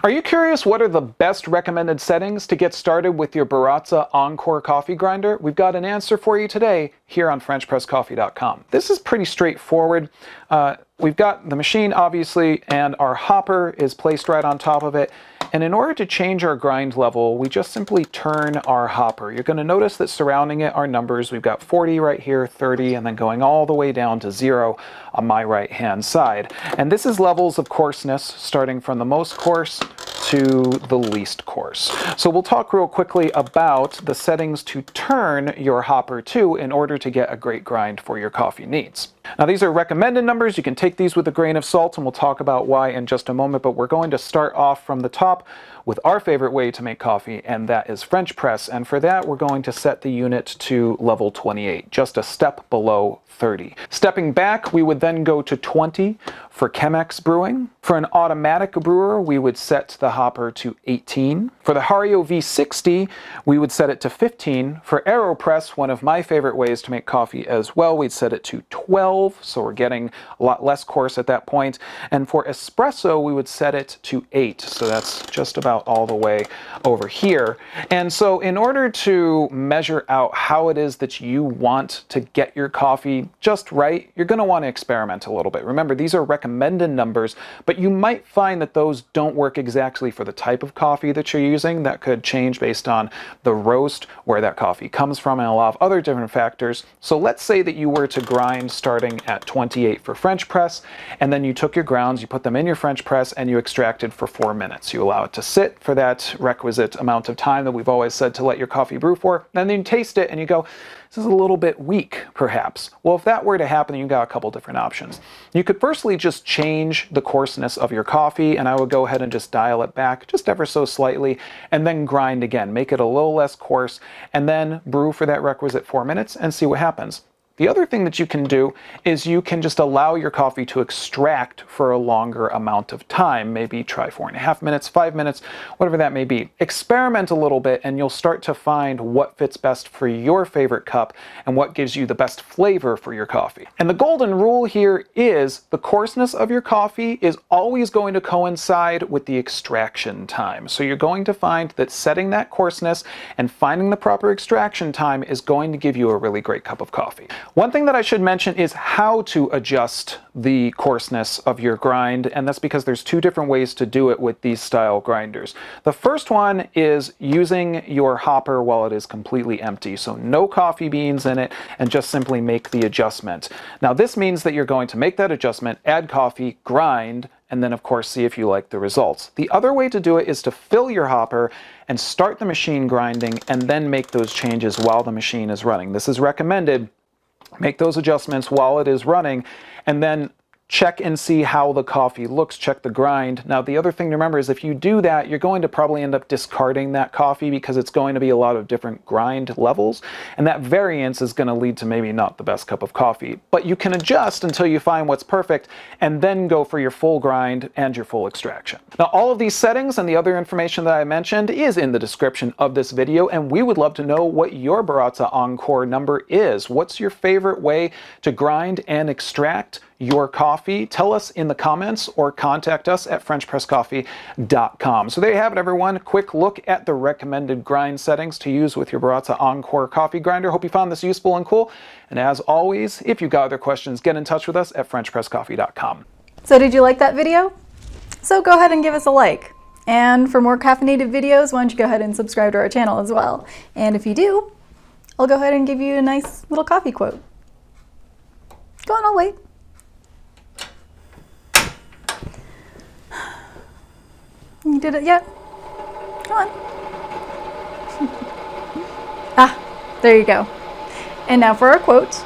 Are you curious what are the best recommended settings to get started with your Baratza Encore coffee grinder? We've got an answer for you today here on FrenchPressCoffee.com. This is pretty straightforward. We've got the machine, obviously, and our hopper is placed right on top of it. And in order to change our grind level, we just simply turn our hopper. You're going to notice that surrounding it are numbers. We've got 40 right here, 30, and then going all the way down to 0 on my right-hand side. And this is levels of coarseness, starting from the most coarse to the least coarse. So we'll talk real quickly about the settings to turn your hopper to in order to get a great grind for your coffee needs. Now these are recommended numbers. You can take these with a grain of salt, and we'll talk about why in just a moment, but we're going to start off from the top with our favorite way to make coffee, and that is French press. And for that, we're going to set the unit to level 28, just a step below 30. Stepping back, we would then go to 20 for Chemex brewing. For an automatic brewer, we would set the hopper to 18. For the Hario V60, we would set it to 15. For Aeropress, one of my favorite ways to make coffee as well, we'd set it to 12, so we're getting a lot less coarse at that point. And for Espresso, we would set it to 8, so that's just about all the way over here. And so in order to measure out how it is that you want to get your coffee just right, you're going to want to experiment a little bit. Remember, these are recommended numbers, but you might find that those don't work exactly for the type of coffee that you're using. That could change based on the roast, where that coffee comes from, and a lot of other different factors. So let's say that you were to grind starting at 28 for French press, and then you took your grounds, you put them in your French press, and you extracted for 4 minutes. You allow it to sit for that requisite amount of time that we've always said to let your coffee brew for, and then you taste it and you go, this is a little bit weak, perhaps. Well, if that were to happen, you've got a couple different options. You could firstly just change the coarseness of your coffee, and I would go ahead and just dial it back just ever so slightly, and then grind again. Make it a little less coarse, and then brew for that requisite 4 minutes and see what happens. The other thing that you can do is you can just allow your coffee to extract for a longer amount of time. Maybe try 4.5 minutes, 5 minutes, whatever that may be. Experiment a little bit, and you'll start to find what fits best for your favorite cup and what gives you the best flavor for your coffee. And the golden rule here is the coarseness of your coffee is always going to coincide with the extraction time. So you're going to find that setting that coarseness and finding the proper extraction time is going to give you a really great cup of coffee. One thing that I should mention is how to adjust the coarseness of your grind, and that's because there's 2 different ways to do it with these style grinders. The first one is using your hopper while it is completely empty, so no coffee beans in it, and just simply make the adjustment. Now this means that you're going to make that adjustment, add coffee, grind, and then of course see if you like the results. The other way to do it is to fill your hopper and start the machine grinding, and then make those changes while the machine is running. This is recommended. Make those adjustments while it is running, and then check and see how the coffee looks, check the grind. Now the other thing to remember is if you do that, you're going to probably end up discarding that coffee because it's going to be a lot of different grind levels, and that variance is going to lead to maybe not the best cup of coffee. But you can adjust until you find what's perfect, and then go for your full grind and your full extraction. Now all of these settings and the other information that I mentioned is in the description of this video, and we would love to know what your Baratza Encore number is. What's your favorite way to grind and extract your coffee? Tell us in the comments or contact us at FrenchPressCoffee.com. So there you have it, everyone. Quick look at the recommended grind settings to use with your Baratza Encore coffee grinder. Hope you found this useful and cool. And as always, if you've got other questions, get in touch with us at FrenchPressCoffee.com. So did you like that video? So go ahead and give us a like. And for more caffeinated videos, why don't you go ahead and subscribe to our channel as well. And if you do, I'll go ahead and give you a nice little coffee quote. Go on, I'll wait. You did it yet? Come on. There you go. And now for our quote.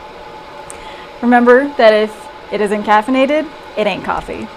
Remember that if it isn't caffeinated, it ain't coffee.